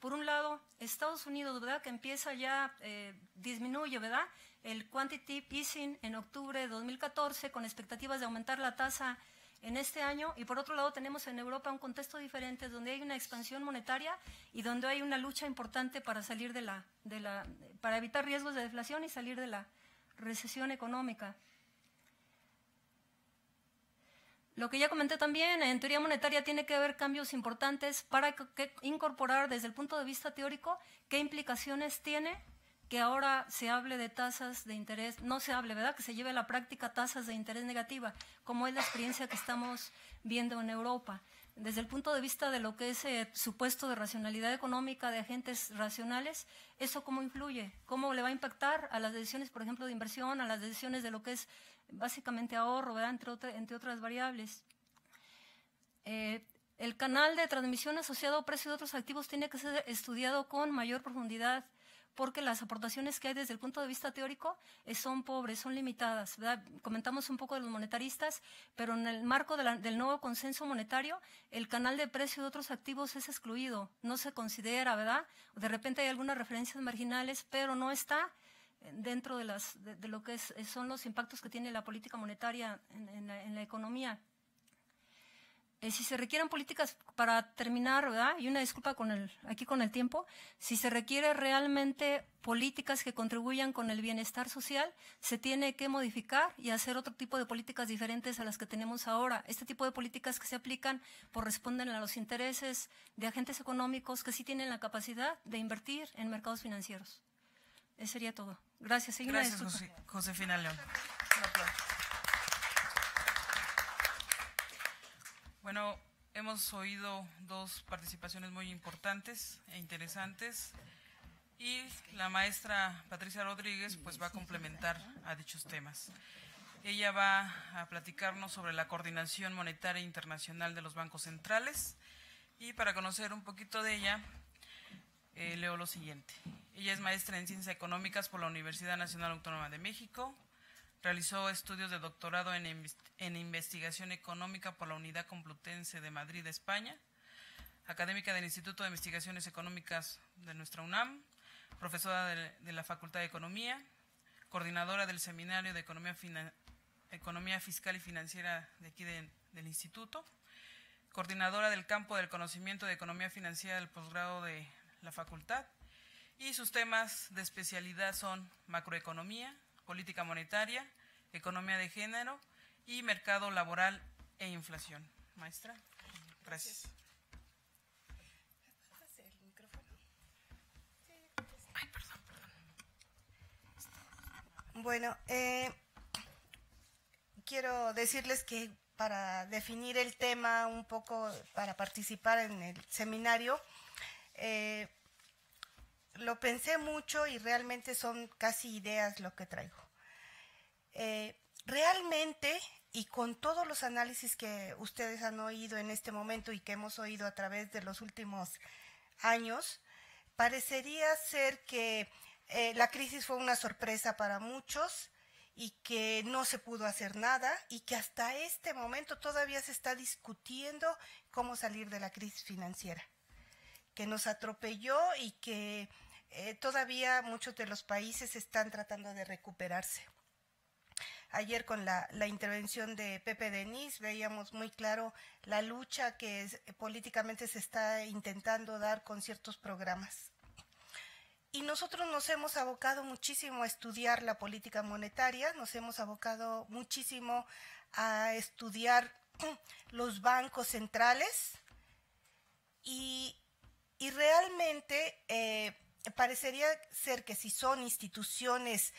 Por un lado, Estados Unidos, ¿verdad?, que empieza ya, disminuye, ¿verdad?, el quantitative easing en octubre de 2014 con expectativas de aumentar la tasa en este año, y por otro lado tenemos en Europa un contexto diferente donde hay una expansión monetaria y donde hay una lucha importante para salir para evitar riesgos de deflación y salir de la recesión económica. Lo que ya comenté también, en teoría monetaria tiene que haber cambios importantes para incorporar desde el punto de vista teórico qué implicaciones tiene que ahora se hable de tasas de interés, no se hable, ¿verdad?, que se lleve a la práctica tasas de interés negativa, como es la experiencia que estamos viendo en Europa. Desde el punto de vista de lo que es supuesto de racionalidad económica de agentes racionales, ¿eso cómo influye? ¿Cómo le va a impactar a las decisiones, por ejemplo, de inversión, a las decisiones de lo que es básicamente ahorro, ¿verdad?, entre otras variables? El canal de transmisión asociado a precio de otros activos tiene que ser estudiado con mayor profundidad, porque las aportaciones que hay desde el punto de vista teórico son pobres, son limitadas, ¿verdad? Comentamos un poco de los monetaristas, pero en el marco del nuevo consenso monetario, el canal de precio de otros activos es excluido, no se considera, ¿verdad? De repente hay algunas referencias marginales, pero no está dentro de lo que son los impactos que tiene la política monetaria en la economía. Si se requieren políticas, para terminar, ¿verdad?, y una disculpa aquí con el tiempo, si se requiere realmente políticas que contribuyan con el bienestar social, se tiene que modificar y hacer otro tipo de políticas diferentes a las que tenemos ahora. Este tipo de políticas que se aplican responden a los intereses de agentes económicos que sí tienen la capacidad de invertir en mercados financieros. Eso sería todo. Gracias. Gracias, Josefina León. Un aplauso. Bueno, hemos oído dos participaciones muy importantes e interesantes y la maestra Patricia Rodríguez pues va a complementar a dichos temas. Ella va a platicarnos sobre la coordinación monetaria internacional de los bancos centrales, y para conocer un poquito de ella leo lo siguiente. Ella es maestra en Ciencias Económicas por la Universidad Nacional Autónoma de México. Realizó estudios de doctorado en Investigación Económica por la Unidad Complutense de Madrid, España, académica del Instituto de Investigaciones Económicas de nuestra UNAM, profesora de la Facultad de Economía, coordinadora del Seminario de Economía Fiscal y Financiera de aquí del Instituto, coordinadora del campo del conocimiento de Economía Financiera del posgrado de la Facultad, y sus temas de especialidad son macroeconomía, política monetaria, economía de género y mercado laboral e inflación. Maestra, gracias. Ay, perdón. Bueno, quiero decirles que para definir el tema un poco, para participar en el seminario, lo pensé mucho y realmente son casi ideas lo que traigo. Realmente, y con todos los análisis que ustedes han oído en este momento y que hemos oído a través de los últimos años, parecería ser que la crisis fue una sorpresa para muchos y que no se pudo hacer nada, y que hasta este momento todavía se está discutiendo cómo salir de la crisis financiera, que nos atropelló y que todavía muchos de los países están tratando de recuperarse. Ayer con la intervención de Pepe Denis veíamos muy claro la lucha que políticamente se está intentando dar con ciertos programas. Y nosotros nos hemos abocado muchísimo a estudiar la política monetaria, nos hemos abocado muchísimo a estudiar los bancos centrales, y realmente parecería ser que si son instituciones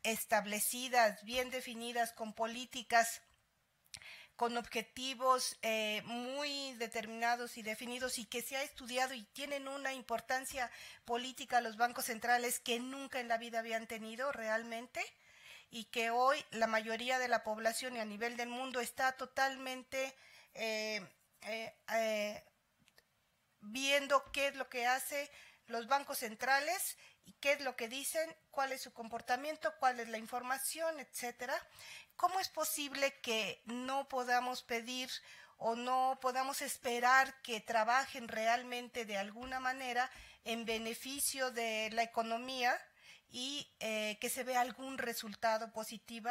establecidas, bien definidas, con políticas, con objetivos muy determinados y definidos, y que se ha estudiado y tienen una importancia política los bancos centrales que nunca en la vida habían tenido realmente, y que hoy la mayoría de la población y a nivel del mundo está totalmente viendo qué es lo que hace los bancos centrales y qué es lo que dicen, cuál es su comportamiento, cuál es la información, etcétera. ¿Cómo es posible que no podamos pedir o no podamos esperar que trabajen realmente de alguna manera en beneficio de la economía y que se vea algún resultado positivo,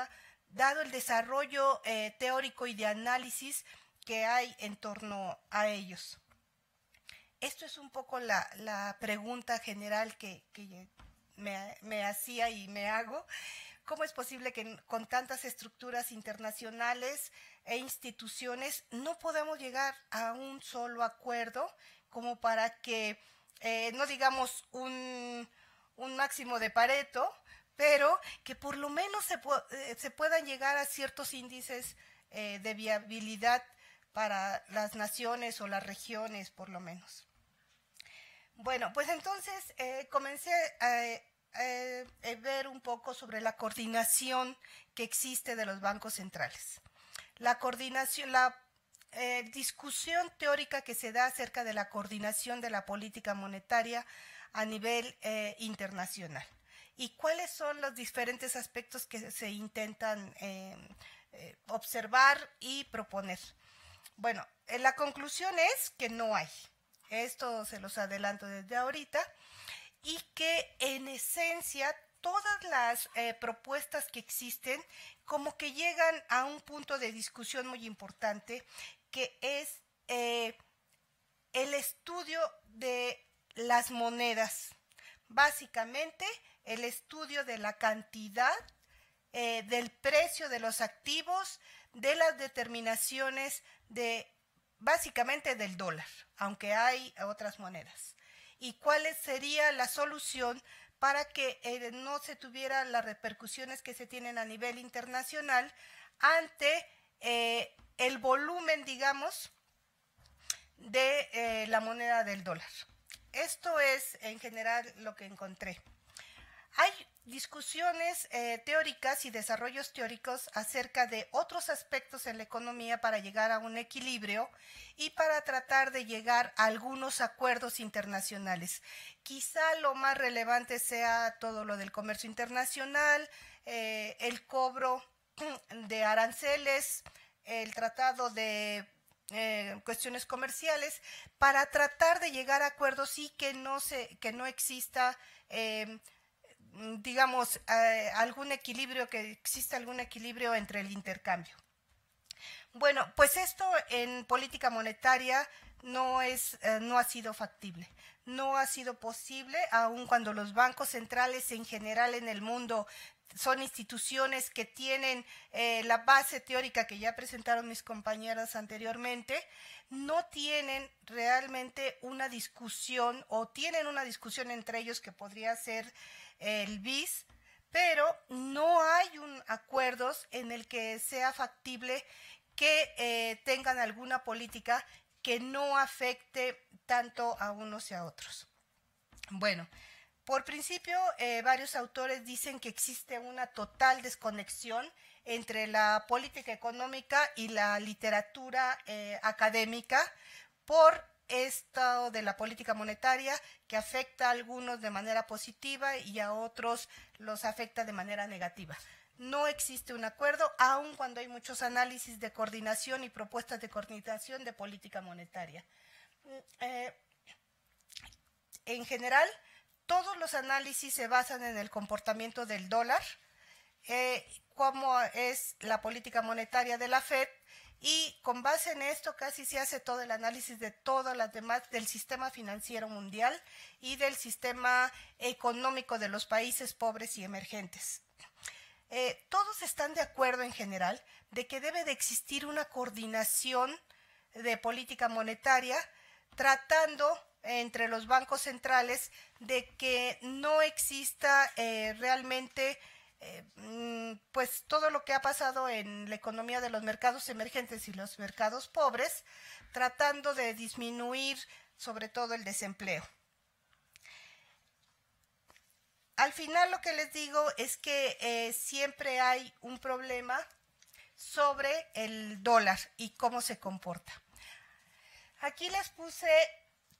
dado el desarrollo teórico y de análisis que hay en torno a ellos. Esto es un poco la pregunta general que me hacía y me hago. ¿Cómo es posible que con tantas estructuras internacionales e instituciones no podamos llegar a un solo acuerdo como para que, no digamos un máximo de Pareto, pero que por lo menos se puedan llegar a ciertos índices de viabilidad para las naciones o las regiones, por lo menos? Bueno, pues entonces comencé a ver un poco sobre la coordinación que existe de los bancos centrales. La coordinación, la discusión teórica que se da acerca de la coordinación de la política monetaria a nivel internacional. ¿Y cuáles son los diferentes aspectos que se intentan observar y proponer? Bueno, la conclusión es que no hay. Esto se los adelanto desde ahorita. Y que en esencia todas las propuestas que existen como que llegan a un punto de discusión muy importante, que es el estudio de las monedas. Básicamente, el estudio de la cantidad, del precio de los activos, de las determinaciones básicamente del dólar, aunque hay otras monedas. Y cuál sería la solución para que no se tuvieran las repercusiones que se tienen a nivel internacional ante el volumen, digamos, de la moneda del dólar. Esto es en general lo que encontré. Hay discusiones teóricas y desarrollos teóricos acerca de otros aspectos en la economía para llegar a un equilibrio y para tratar de llegar a algunos acuerdos internacionales. Quizá lo más relevante sea todo lo del comercio internacional, el cobro de aranceles, el tratado de cuestiones comerciales, para tratar de llegar a acuerdos y que no exista digamos, algún equilibrio, que exista algún equilibrio entre el intercambio. Bueno, pues esto en política monetaria no ha sido factible, no ha sido posible, aun cuando los bancos centrales en general en el mundo son instituciones que tienen la base teórica que ya presentaron mis compañeras anteriormente, no tienen realmente una discusión, o tienen una discusión entre ellos que podría ser el BIS, pero no hay acuerdos en el que sea factible que tengan alguna política que no afecte tanto a unos y a otros. Bueno, por principio, varios autores dicen que existe una total desconexión entre la política económica y la literatura académica por esto de la política monetaria, que afecta a algunos de manera positiva y a otros los afecta de manera negativa. No existe un acuerdo, aun cuando hay muchos análisis de coordinación y propuestas de coordinación de política monetaria. En general, todos los análisis se basan en el comportamiento del dólar, cómo es la política monetaria de la FED, y con base en esto casi se hace todo el análisis de todas las demás, del sistema financiero mundial y del sistema económico de los países pobres y emergentes. Todos están de acuerdo en general de que debe de existir una coordinación de política monetaria, tratando entre los bancos centrales de que no exista realmente pues todo lo que ha pasado en la economía de los mercados emergentes y los mercados pobres, tratando de disminuir sobre todo el desempleo. Al final lo que les digo es que siempre hay un problema sobre el dólar y cómo se comporta. Aquí les puse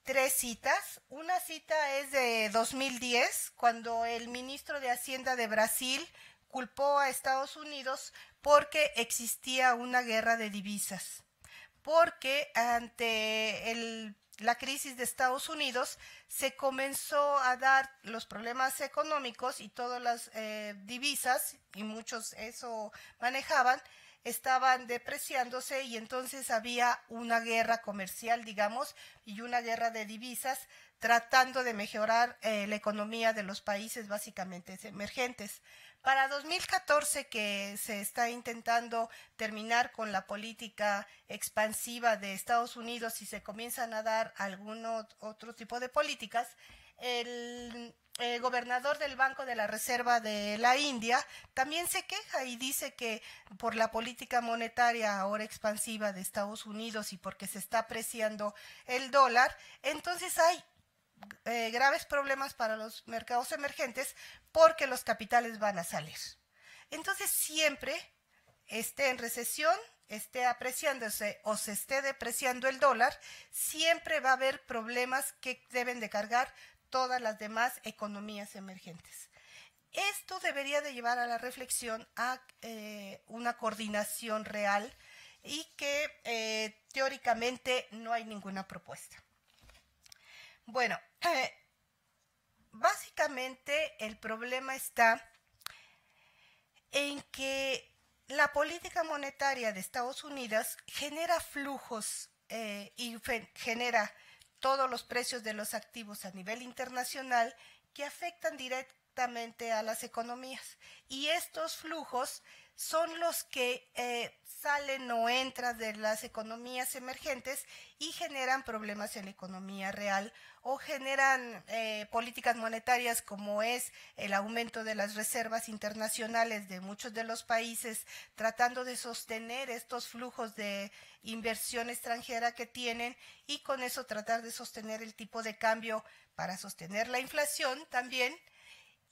3 citas. Una cita es de 2010, cuando el ministro de Hacienda de Brasil culpó a Estados Unidos porque existía una guerra de divisas. porque ante la crisis de Estados Unidos se comenzó a dar los problemas económicos y todas las divisas, y muchos eso manejaban, estaban depreciándose y entonces había una guerra comercial, digamos, y una guerra de divisas tratando de mejorar la economía de los países básicamente emergentes. Para 2014, que se está intentando terminar con la política expansiva de Estados Unidos y se comienzan a dar algún otro tipo de políticas, el gobernador del Banco de la Reserva de la India también se queja y dice que por la política monetaria ahora expansiva de Estados Unidos y porque se está apreciando el dólar, entonces hay graves problemas para los mercados emergentes porque los capitales van a salir. Entonces siempre esté en recesión, esté apreciándose o se esté depreciando el dólar, siempre va a haber problemas que deben de cargar todas las demás economías emergentes. Esto debería de llevar a la reflexión a una coordinación real y que teóricamente no hay ninguna propuesta. Bueno, básicamente el problema está en que la política monetaria de Estados Unidos genera flujos y genera todos los precios de los activos a nivel internacional que afectan directamente a las economías. Y estos flujos son los que salen o entran de las economías emergentes y generan problemas en la economía real o generan políticas monetarias como es el aumento de las reservas internacionales de muchos de los países tratando de sostener estos flujos de inversión extranjera que tienen y con eso tratar de sostener el tipo de cambio para sostener la inflación también.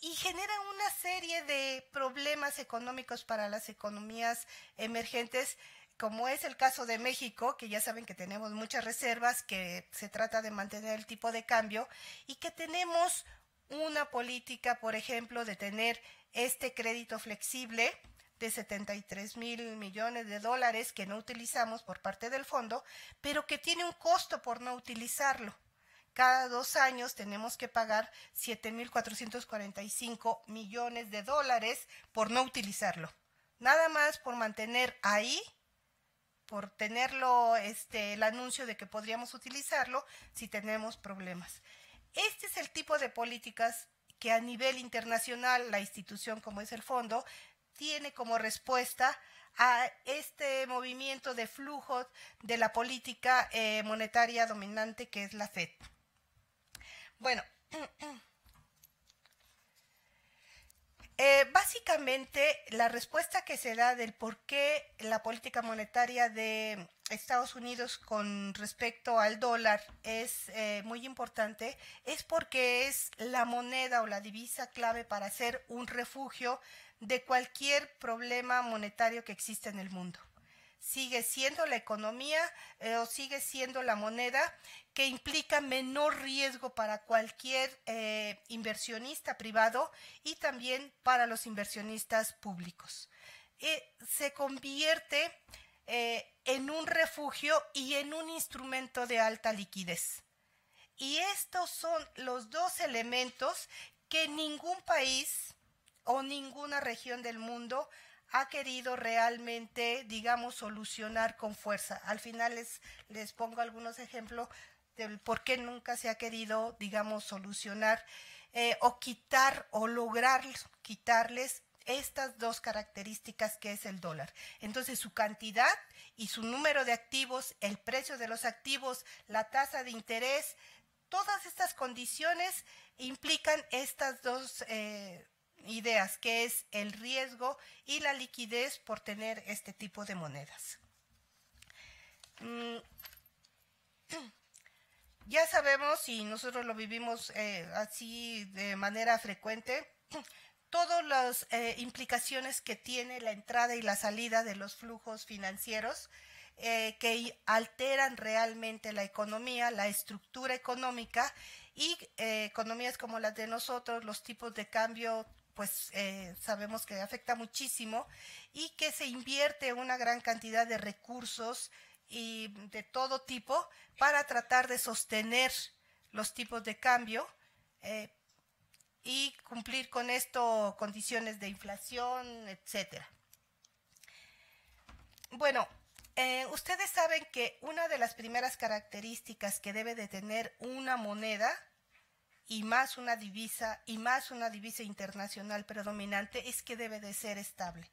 Y generan una serie de problemas económicos para las economías emergentes, como es el caso de México, que ya saben que tenemos muchas reservas, que se trata de mantener el tipo de cambio y que tenemos una política, por ejemplo, de tener este crédito flexible de 73,000 millones de dólares que no utilizamos por parte del fondo, pero que tiene un costo por no utilizarlo. Cada 2 años tenemos que pagar 7,445 millones de dólares por no utilizarlo. Nada más por mantener ahí, por tenerlo, el anuncio de que podríamos utilizarlo si tenemos problemas. Este es el tipo de políticas que a nivel internacional la institución como es el fondo tiene como respuesta a este movimiento de flujos de la política monetaria dominante que es la Fed. Bueno, básicamente la respuesta que se da del por qué la política monetaria de Estados Unidos con respecto al dólar es muy importante es porque es la moneda o la divisa clave para hacer un refugio de cualquier problema monetario que existe en el mundo. Sigue siendo la economía o sigue siendo la moneda que implica menor riesgo para cualquier inversionista privado y también para los inversionistas públicos. Se convierte en un refugio y en un instrumento de alta liquidez. Y estos son los dos elementos que ningún país o ninguna región del mundo ha querido realmente, digamos, solucionar con fuerza. Al final les pongo algunos ejemplos del por qué nunca se ha querido, digamos, solucionar o quitar o lograr quitarles estas dos características que es el dólar. Entonces, su cantidad y su número de activos, el precio de los activos, la tasa de interés, todas estas condiciones implican estas dos ideas, que es el riesgo y la liquidez por tener este tipo de monedas. Ya sabemos, y nosotros lo vivimos así de manera frecuente, todas las implicaciones que tiene la entrada y la salida de los flujos financieros que alteran realmente la economía, la estructura económica y economías como las de nosotros, los tipos de cambio, pues sabemos que afecta muchísimo y que se invierte una gran cantidad de recursos y de todo tipo para tratar de sostener los tipos de cambio y cumplir con esto condiciones de inflación, etcétera. Bueno, ustedes saben que una de las primeras características que debe de tener una moneda y más una divisa internacional predominante es que debe de ser estable.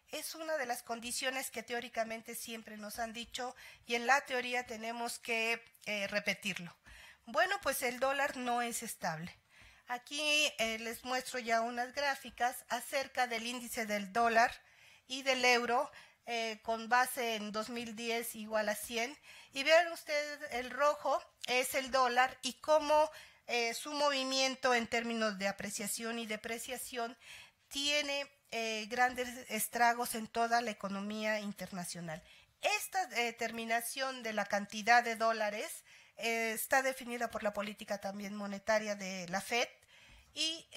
Es una de las condiciones que teóricamente siempre nos han dicho y en la teoría tenemos que repetirlo. Bueno, pues el dólar no es estable. Aquí les muestro ya unas gráficas acerca del índice del dólar y del euro con base en 2010 igual a 100. Y vean ustedes, el rojo es el dólar y cómo su movimiento en términos de apreciación y depreciación tiene grandes estragos en toda la economía internacional. Esta determinación de la cantidad de dólares está definida por la política también monetaria de la FED y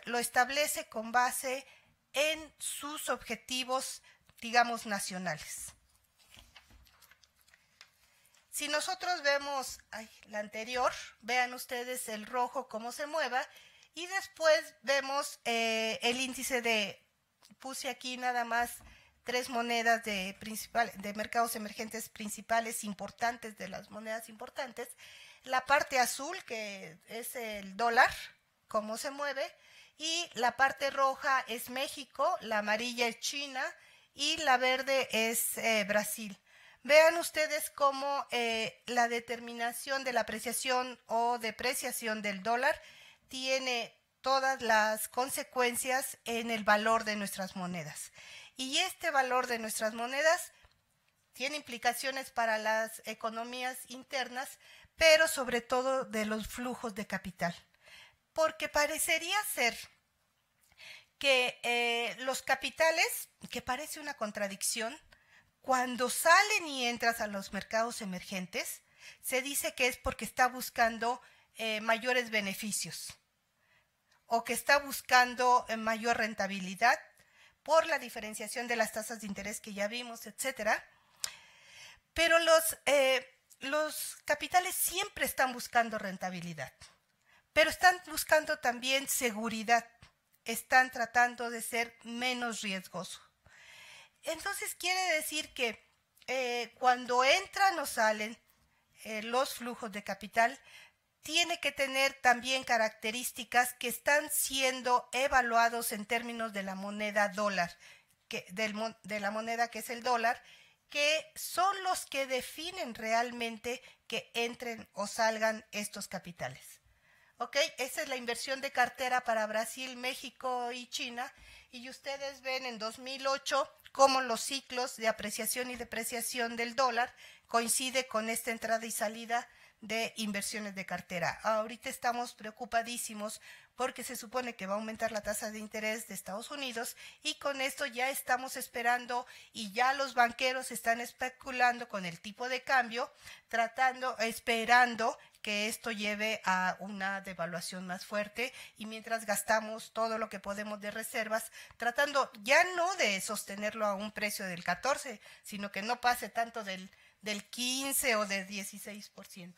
lo establece con base en sus objetivos, digamos, nacionales. Si nosotros vemos la anterior, vean ustedes el rojo cómo se mueva y después vemos el índice de, puse aquí nada más 3 monedas de mercados emergentes principales importantes, de las monedas importantes. La parte azul, que es el dólar, cómo se mueve, y la parte roja es México, la amarilla es China y la verde es Brasil. Vean ustedes cómo la determinación de la apreciación o depreciación del dólar tiene todas las consecuencias en el valor de nuestras monedas. Y este valor de nuestras monedas tiene implicaciones para las economías internas, pero sobre todo de los flujos de capital. Porque parecería ser que los capitales, que parece una contradicción, cuando salen y entras a los mercados emergentes, se dice que es porque está buscando mayores beneficios o que está buscando mayor rentabilidad por la diferenciación de las tasas de interés que ya vimos, etcétera. Pero los capitales siempre están buscando rentabilidad, pero están buscando también seguridad, están tratando de ser menos riesgosos. Entonces quiere decir que cuando entran o salen los flujos de capital, tiene que tener también características que están siendo evaluados en términos de la moneda dólar, de la moneda que es el dólar, que son los que definen realmente que entren o salgan estos capitales. ¿Ok? Esa es la inversión de cartera para Brasil, México y China. Y ustedes ven en 2008 cómo los ciclos de apreciación y depreciación del dólar coincide con esta entrada y salida de inversiones de cartera. Ahorita estamos preocupadísimos porque se supone que va a aumentar la tasa de interés de Estados Unidos y con esto ya estamos esperando y ya los banqueros están especulando con el tipo de cambio, esperando que esto lleve a una devaluación más fuerte y mientras gastamos todo lo que podemos de reservas, tratando ya no de sostenerlo a un precio del 14, sino que no pase tanto del 15 o del 16%.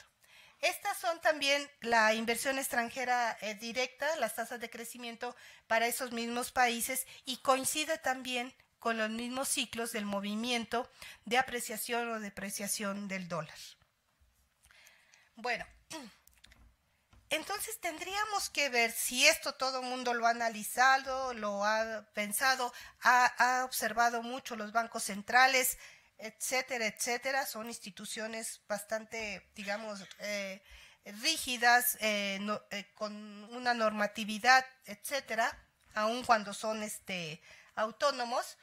Estas son también la inversión extranjera directa, las tasas de crecimiento para esos mismos países y coincide también con los mismos ciclos del movimiento de apreciación o depreciación del dólar. Bueno, entonces tendríamos que ver si esto todo el mundo lo ha analizado, lo ha pensado, ha observado mucho los bancos centrales, etcétera, etcétera. Son instituciones bastante, digamos, rígidas, con una normatividad, etcétera, aun cuando son autónomos.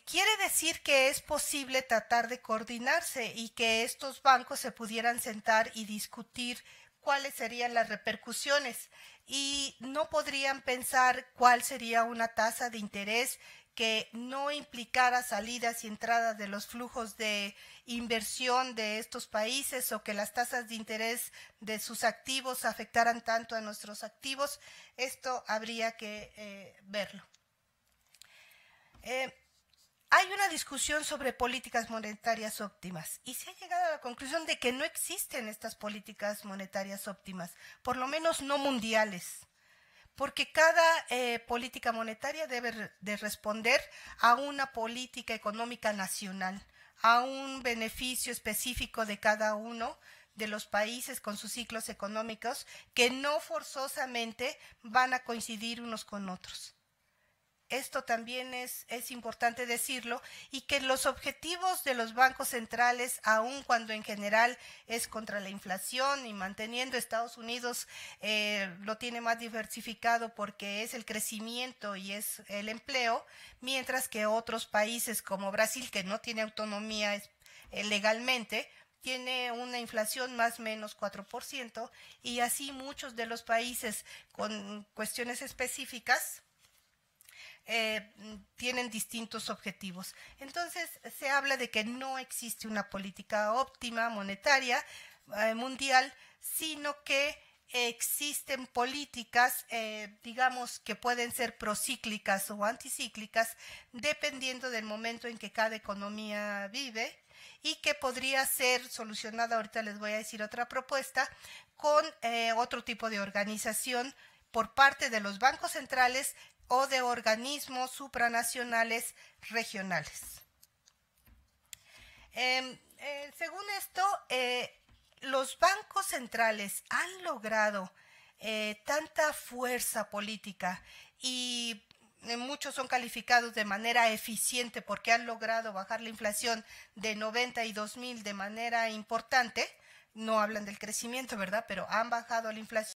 Quiere decir que es posible tratar de coordinarse y que estos bancos se pudieran sentar y discutir cuáles serían las repercusiones y no podrían pensar cuál sería una tasa de interés que no implicara salidas y entradas de los flujos de inversión de estos países o que las tasas de interés de sus activos afectaran tanto a nuestros activos. Esto habría que verlo. Hay una discusión sobre políticas monetarias óptimas y se ha llegado a la conclusión de que no existen estas políticas monetarias óptimas, por lo menos no mundiales, porque cada política monetaria debe de responder a una política económica nacional, a un beneficio específico de cada uno de los países con sus ciclos económicos que no forzosamente van a coincidir unos con otros. Esto también es importante decirlo, y que los objetivos de los bancos centrales, aun cuando en general es contra la inflación y manteniendo Estados Unidos lo tiene más diversificado porque es el crecimiento y es el empleo, mientras que otros países como Brasil, que no tiene autonomía legalmente, tiene una inflación más o menos 4%, y así muchos de los países con cuestiones específicas tienen distintos objetivos. Entonces se habla de que no existe una política óptima monetaria mundial, sino que existen políticas, digamos, que pueden ser procíclicas o anticíclicas, dependiendo del momento en que cada economía vive, y que podría ser solucionada, ahorita les voy a decir otra propuesta, con otro tipo de organización por parte de los bancos centrales o de organismos supranacionales regionales. Según esto, los bancos centrales han logrado tanta fuerza política, y muchos son calificados de manera eficiente porque han logrado bajar la inflación de 92,000 de manera importante. No hablan del crecimiento, ¿verdad? Pero han bajado la inflación